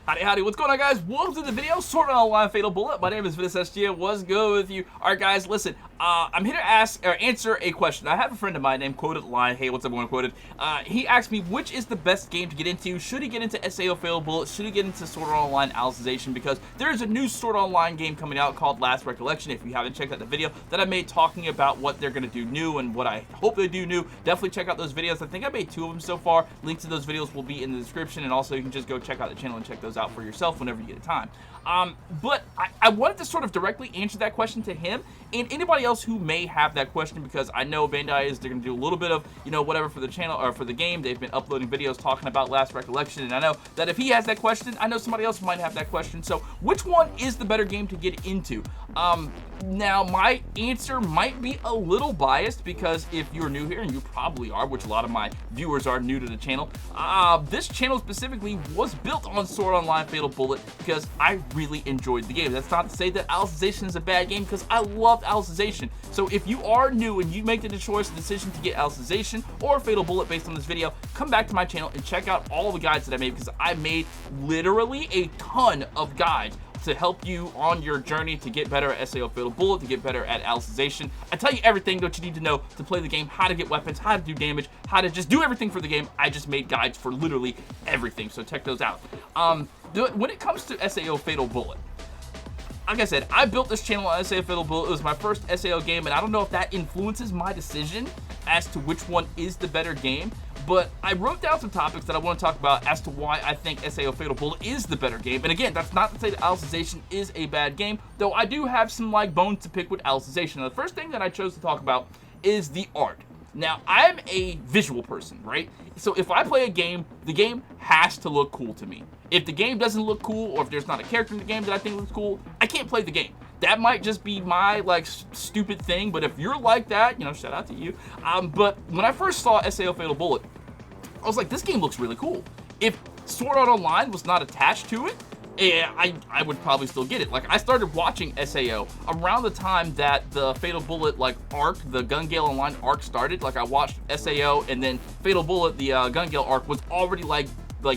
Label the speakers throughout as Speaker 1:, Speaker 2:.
Speaker 1: Howdy, howdy, what's going on, guys? Welcome to the video, Sword Art Online Fatal Bullet. My name is Ventus. What's good with you? Alright, guys, listen, I'm here to answer a question. I have a friend of mine named Quoted Line. Hey, what's up, everyone? Quoted. He asked me, which is the best game to get into? Should he get into SAO Fatal Bullet? Should he get into Sword Art Online ArFA-sys? Because there is a new Sword Art Online game coming out called Last Recollection. If you haven't checked out the video that I made talking about what they're going to do new and what I hope they do new, definitely check out those videos. I think I made 2 of them so far. Links to those videos will be in the description, and also you can just go check out the channel and check those out for yourself whenever you get time. But I wanted to sort of directly answer that question to him and anybody else who may have that question, because I know Bandai they're going to do a little bit of, you know, whatever for the channel or for the game. They've been uploading videos talking about Last Recollection, and I know that if he has that question, I know somebody else might have that question. So which one is the better game to get into? Now, my answer might be a little biased, because if you're new here, and you probably are, which a lot of my viewers are new to the channel, this channel specifically was built on Sword Art Online Fatal Bullet because I really enjoyed the game. That's not to say that ArFA-sys is a bad game, because I loved ArFA-sys. So if you are new and you make the decision to get ArFA-sys or Fatal Bullet based on this video, come back to my channel and check out all the guides that I made, because I made literally a ton of guides to help you on your journey to get better at SAO Fatal Bullet, to get better at ArFA-sys. I tell you everything that you need to know to play the game, how to get weapons, how to do damage, how to just do everything for the game. I just made guides for literally everything, so check those out. When it comes to SAO Fatal Bullet, like I said, I built this channel on SAO Fatal Bullet. It was my first SAO game, and I don't know if that influences my decision as to which one is the better game. But I wrote down some topics that I want to talk about as to why I think SAO Fatal Bullet is the better game. And again, that's not to say that ArFA-sys is a bad game, though I do have some bones to pick with ArFA-sys. Now, the first thing that I chose to talk about is the art. Now, I'm a visual person, right? So if I play a game, the game has to look cool to me. If the game doesn't look cool, or if there's not a character in the game that I think looks cool, I can't play the game. That might just be my stupid thing, but if you're like that, you know, shout out to you. But when I first saw SAO Fatal Bullet, I was like, this game looks really cool. If Sword Art Online was not attached to it, I would probably still get it. Like, I started watching SAO around the time that the Fatal Bullet arc, the Gun Gale Online arc started. Like, I watched SAO, and then Fatal Bullet, the Gun Gale arc, was already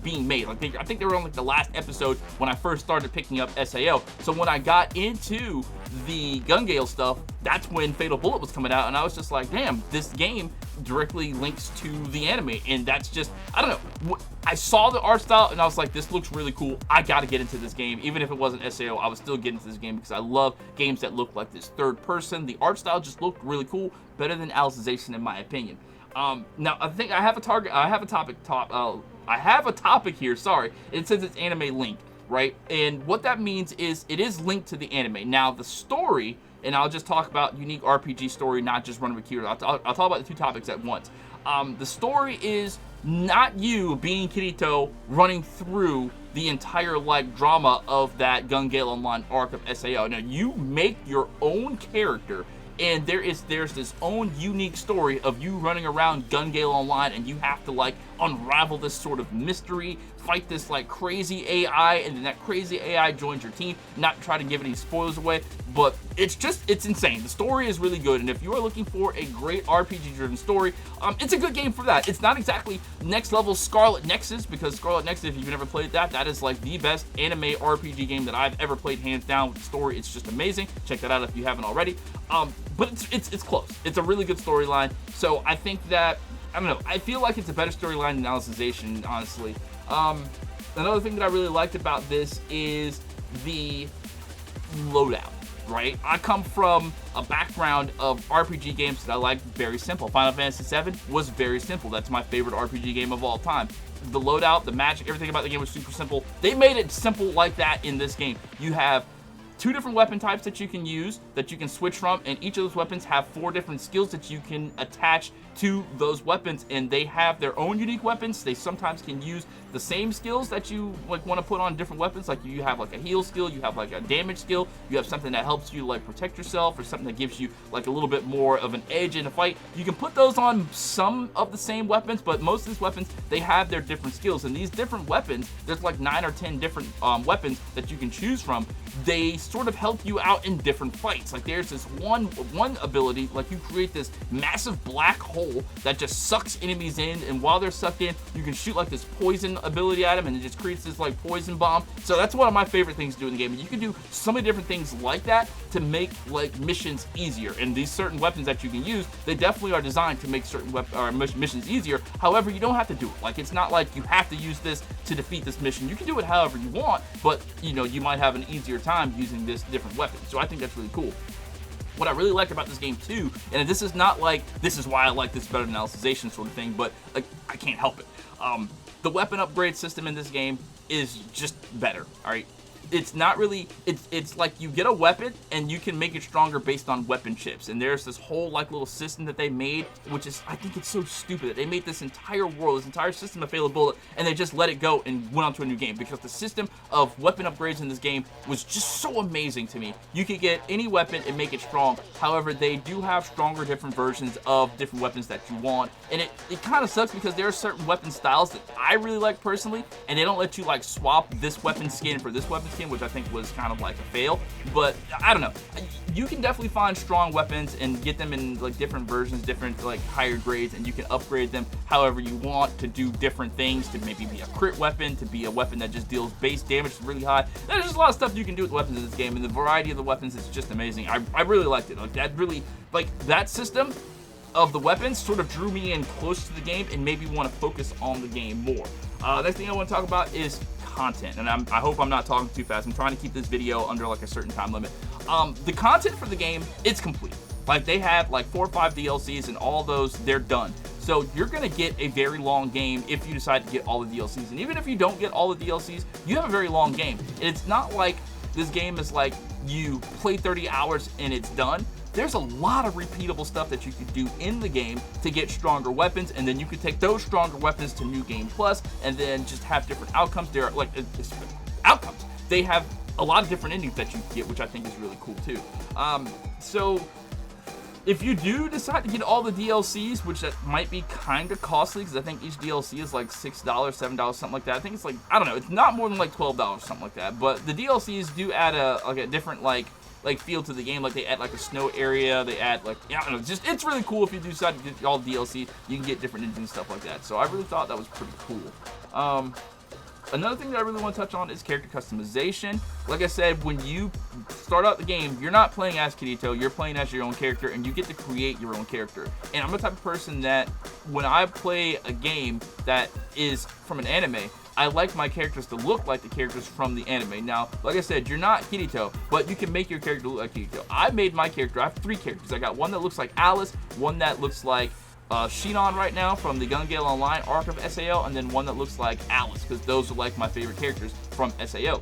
Speaker 1: being made. I think they were on the last episode when I first started picking up SAO. So when I got into the Gun Gale stuff, that's when Fatal Bullet was coming out, and I was just like, damn, this game directly links to the anime. And that's just, I don't know, I saw the art style and I was like, this looks really cool. I gotta get into this game. Even if it wasn't SAO, I would still get into this game, because I love games that look like this third person. The art style just looked really cool, better than ArFA-sys in my opinion. Now I think I have a topic here, sorry. It says it's anime linked, right? And what that means is it is linked to the anime. Now the story, and I'll just talk about unique RPG story, not just Run with Kirito. I'll talk about the 2 topics at once. The story is not you being Kirito running through the entire drama of that Gun Gale Online arc of SAO. Now you make your own character, and there's this own unique story of you running around Gun Gale Online, and you have to unravel this sort of mystery, fight this crazy AI, and then that crazy AI joins your team. Not try to give any spoilers away, but it's insane. The story is really good, and if you are looking for a great RPG driven story, it's a good game for that. It's not exactly next level Scarlet Nexus, because Scarlet Nexus, if you've never played that is the best anime RPG game that I've ever played, hands down. With the story, it's just amazing. Check that out if you haven't already. But it's close. It's a really good storyline. So I think that, I don't know, I feel like it's a better storyline than ArFA-sys, honestly. Another thing that I really liked about this is the loadout, right? I come from a background of RPG games that I like very simple. Final Fantasy VII was very simple. That's my favorite RPG game of all time. The loadout, the magic, everything about the game was super simple. They made it simple like that in this game. You have 2 different weapon types that you can use, that you can switch from, and each of those weapons have 4 different skills that you can attach to those weapons, and they have their own unique weapons. They sometimes can use the same skills that you want to put on different weapons. Like you have a heal skill, you have a damage skill, you have something that helps you protect yourself, or something that gives you a little bit more of an edge in a fight. You can put those on some of the same weapons, but most of these weapons, they have their different skills, and these different weapons, there's 9 or 10 different weapons that you can choose from. They sort of help you out in different fights. Like there's this one ability, like you create this massive black hole that just sucks enemies in, and while they're sucked in, you can shoot like this poison ability at them, and it just creates this like poison bomb. So that's one of my favorite things to do in the game. And you can do so many different things like that to make like missions easier. And these certain weapons that you can use, they definitely are designed to make certain missions easier. However, you don't have to do it. Like it's not like you have to use this to defeat this mission. You can do it however you want, but you know, you might have an easier time using this different weapon. So I think that's really cool. What I really like about this game too, and this is not like, this is why I like this better than Alicization sort of thing, but like, I can't help it. The weapon upgrade system in this game is just better, all right? It's not really, it's like you get a weapon and you can make it stronger based on weapon chips. And there's this whole like little system that they made, which is, I think it's so stupid that they made this entire world, this entire system of Fatal Bullet, and they just let it go and went on to a new game, because the system of weapon upgrades in this game was just so amazing to me. You could get any weapon and make it strong. However, they do have stronger different versions of different weapons that you want. And it kind of sucks because there are certain weapon styles that I really like personally, and they don't let you like swap this weapon skin for this weapon skin, which I think was kind of like a fail. But I don't know, you can definitely find strong weapons and get them in like different versions, different like higher grades, and you can upgrade them however you want to do different things, to maybe be a crit weapon, to be a weapon that just deals base damage really high. There's just a lot of stuff you can do with weapons in this game, and the variety of the weapons is just amazing. I really liked it. Like that really, like that system of the weapons sort of drew me in close to the game and made me want to focus on the game more. Next thing I want to talk about is content, and I hope I'm not talking too fast. I'm trying to keep this video under like a certain time limit. The content for the game, it's complete. Like they have like 4 or 5 DLCs, and all those, they're done. So you're gonna get a very long game if you decide to get all the DLCs. And even if you don't get all the DLCs, you have a very long game. And it's not like this game is like you play 30 hours and it's done. There's a lot of repeatable stuff that you could do in the game to get stronger weapons, and then you could take those stronger weapons to New Game Plus, and then just have different outcomes. There are like outcomes. They have a lot of different endings that you can get, which I think is really cool too. So if you do decide to get all the DLCs, which that might be kind of costly, because I think each DLC is like $6, $7, something like that. I think it's like, I don't know, it's not more than like $12, something like that. But the DLCs do add a different like feel to the game. Like they add like a snow area, they add like, I don't know, just it's really cool. If you do decide to get all DLC, you can get different engines and stuff like that. So I really thought that was pretty cool. Another thing that I really want to touch on is character customization. Like I said, when you start out the game, you're not playing as Kirito, you're playing as your own character, and you get to create your own character. And I'm the type of person that when I play a game that is from an anime, I like my characters to look like the characters from the anime. Now, like I said, you're not Kirito, but you can make your character look like Kirito. I made my character, I have 3 characters. I got one that looks like Alice, one that looks like Shinon right now from the Gun Gale Online arc of SAO, and then one that looks like Alice, because those are like my favorite characters from SAO.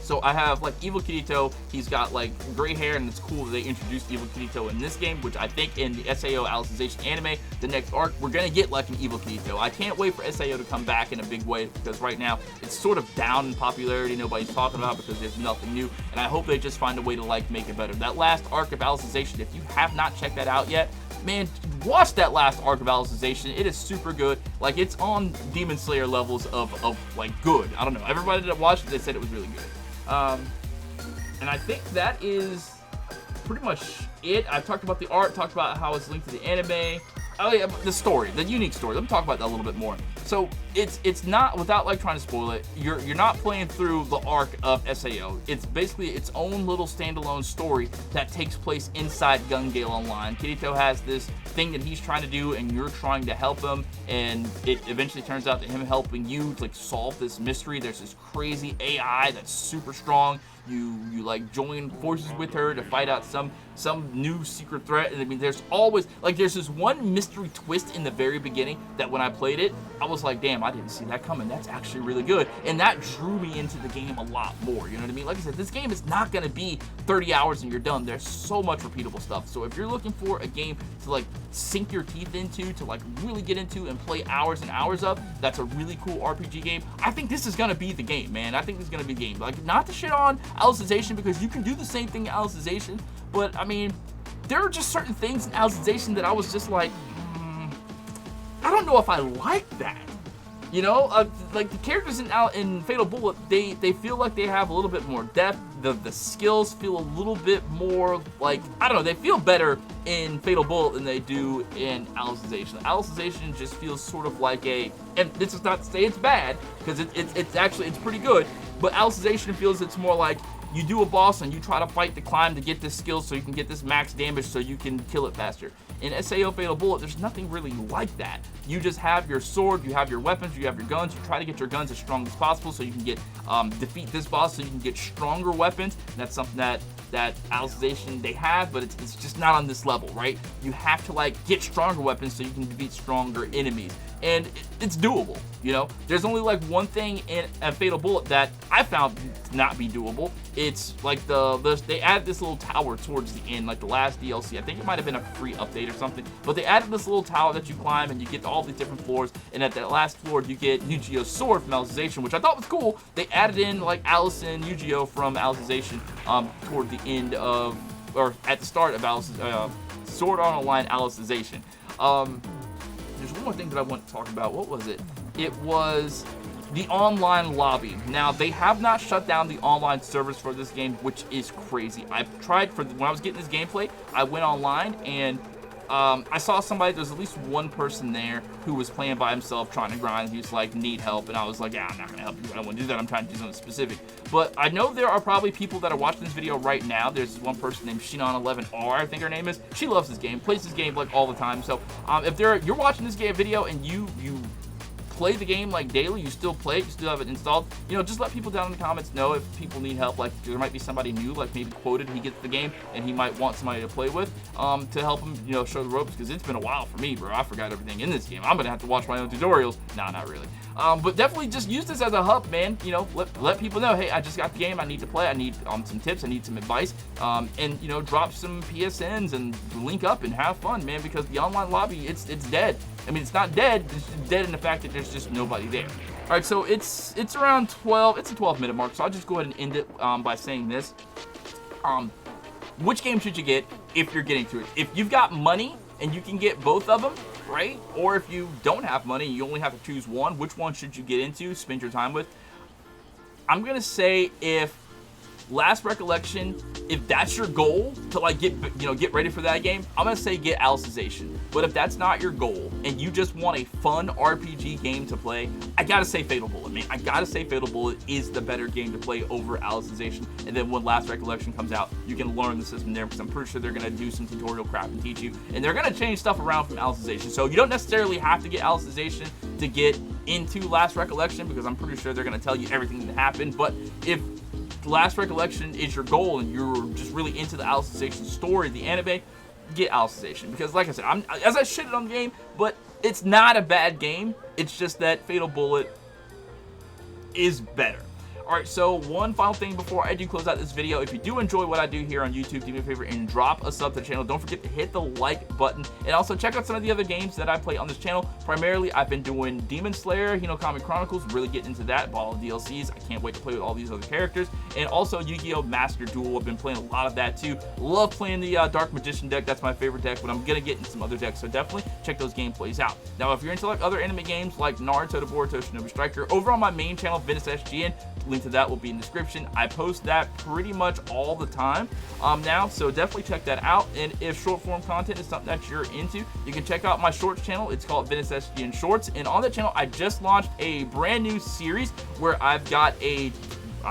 Speaker 1: So I have like Evil Kirito, he's got like gray hair, and it's cool that they introduced Evil Kirito in this game, which I think in the SAO Alicization anime, the next arc, we're gonna get like an Evil Kirito. I can't wait for SAO to come back in a big way, because right now it's sort of down in popularity, nobody's talking about it because there's nothing new, and I hope they just find a way to like make it better. That last arc of Alicization, if you have not checked that out yet, man, watch that last arc of Alicization. It is super good. Like, it's on Demon Slayer levels of like good. I don't know. Everybody that watched it, they said it was really good. And I think that is pretty much it. I've talked about the art, talked about how it's linked to the anime. Oh yeah, the story, the unique story. Let me talk about that a little bit more. So it's not, without like trying to spoil it, you're not playing through the arc of SAO. It's basically its own little standalone story that takes place inside Gun Gale Online. Kirito has this thing that he's trying to do, and you're trying to help him, and it eventually turns out that him helping you to like solve this mystery. There's this crazy AI that's super strong. You like join forces with her to fight out some new secret threat. And I mean, there's always like, there's this one mystery twist in the very beginning that when I played it, I was like, damn, I didn't see that coming. That's actually really good. And that drew me into the game a lot more. You know what I mean? Like I said, this game is not going to be 30 hours and you're done. There's so much repeatable stuff. So if you're looking for a game to like sink your teeth into, to like really get into and play hours and hours of, that's a really cool RPG game, I think this is going to be the game, man. I think this is going to be the game. Like, not to shit on Alicization, because you can do the same thing in Alicization, but I mean, there are just certain things in Alicization that I was just like, I don't know if I like that. You know, like the characters in Fatal Bullet, they feel like they have a little bit more depth. The skills feel a little bit more like, I don't know, they feel better in Fatal Bullet than they do in Alicization. Alicization just feels sort of like and this is not to say it's bad, because it's pretty good, but Alicization feels it's more like you do a boss and you try to fight the climb to get this skill so you can get this max damage so you can kill it faster. In SAO Fatal Bullet, there's nothing really like that. You just have your sword, you have your weapons, you have your guns. You try to get your guns as strong as possible so you can get defeat this boss, so you can get stronger weapons. And that's something that Alicization they have, but it's just not on this level, right? You have to like get stronger weapons so you can defeat stronger enemies, and it's doable. You know, there's only like one thing in Fatal Bullet that I found to not be doable. It's like they added this little tower towards the end, like the last DLC. I think it might have been a free update or something, but they added this little tower that you climb and you get to all these different floors, and at that last floor you get Yu-Gi-Oh's sword from Alicization, which I thought was cool. They added in like Alice and Yu-Gi-Oh from Alicization toward the end of, or at the start of Sword Art Online Alicization. There's one more thing that I want to talk about. What was it? It was the online lobby. Now, they have not shut down the online servers for this game, which is crazy. I've tried when I was getting this gameplay, I went online and I saw somebody, there's at least one person there who was playing by himself trying to grind. He was like, need help, and I was like, yeah, I'm not gonna help you, I don't want to do that, I'm trying to do something specific. But I know there are probably people that are watching this video right now. There's one person named Shinon11R, I think her name is. She loves this game, plays this game like all the time. So if you're watching this game video and you play the game like daily, you still play it, you still have it installed, you know, just let people down in the comments know if people need help. Like there might be somebody new, like maybe Quoted, he gets the game and he might want somebody to play with to help him, you know, show the ropes, because it's been a while for me, bro. I forgot everything in this game. I'm gonna have to watch my own tutorials. Nah, not really. But definitely just use this as a hub, man. You know, let people know, hey, I just got the game, I need to play, I need some tips, I need some advice, and you know, drop some PSNs and link up and have fun, man, because the online lobby, it's dead. I mean, it's not dead, it's dead in the fact that there's just nobody there. All right, so it's around 12, it's a 12-minute mark, so I'll just go ahead and end it by saying this. Which game should you get if you're getting to it? If you've got money and you can get both of them, right? Or if you don't have money, you only have to choose one, which one should you get into, spend your time with? I'm gonna say, if Last Recollection, if that's your goal to like get ready for that game, I'm gonna say get Alicization. But if that's not your goal and you just want a fun RPG game to play, I gotta say Fatal Bullet, man. I gotta say Fatal Bullet is the better game to play over Alicization. And then when Last Recollection comes out, you can learn the system there, because I'm pretty sure they're gonna do some tutorial crap and teach you, and they're gonna change stuff around from Alicization. So you don't necessarily have to get Alicization to get into Last Recollection, because I'm pretty sure they're gonna tell you everything that happened. But if Last Recollection is your goal and you're just really into the Alicization story, the anime, get Alicization. Because like I said, as I shitted on the game, but it's not a bad game. It's just that Fatal Bullet is better. Alright, so one final thing before I do close out this video. If you do enjoy what I do here on YouTube, do me a favor and drop a sub to the channel. Don't forget to hit the like button. And also check out some of the other games that I play on this channel. Primarily, I've been doing Demon Slayer, Hinokami Chronicles, really getting into that, bought all the DLCs. I can't wait to play with all these other characters. And also Yu-Gi-Oh! Master Duel, I've been playing a lot of that too. Love playing the Dark Magician deck, that's my favorite deck, but I'm gonna get in some other decks, so definitely check those gameplays out. Now, if you're into like other anime games like Naruto, Boruto, Shinobi Striker, over on my main channel, Ventus SGN, link to that will be in the description. I post that pretty much all the time now, so definitely check that out. And if short form content is something that you're into, you can check out my shorts channel. It's called Ventus SGN Shorts, and on that channel I just launched a brand new series where I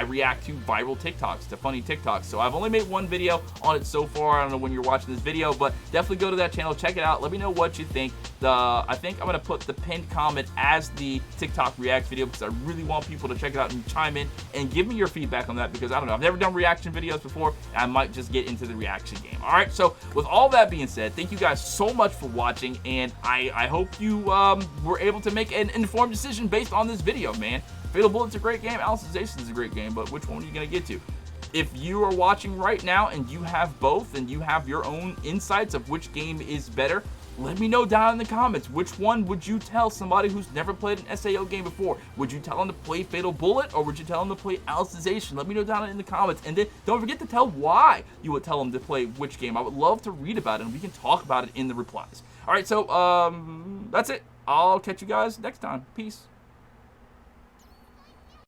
Speaker 1: react to viral TikToks, to funny TikToks. So I've only made one video on it so far. I don't know when you're watching this video, but definitely go to that channel, check it out. Let me know what you think. I think I'm gonna put the pinned comment as the TikTok react video, because I really want people to check it out and chime in and give me your feedback on that, because I don't know, I've never done reaction videos before. I might just get into the reaction game. All right, so with all that being said, thank you guys so much for watching, and I hope you were able to make an informed decision based on this video, man. Fatal Bullet's a great game, Alicization is a great game, but which one are you going to get to? If you are watching right now and you have both and you have your own insights of which game is better, let me know down in the comments. Which one would you tell somebody who's never played an SAO game before? Would you tell them to play Fatal Bullet, or would you tell them to play Alicization? Let me know down in the comments. And then don't forget to tell why you would tell them to play which game. I would love to read about it, and we can talk about it in the replies. All right, so that's it. I'll catch you guys next time. Peace.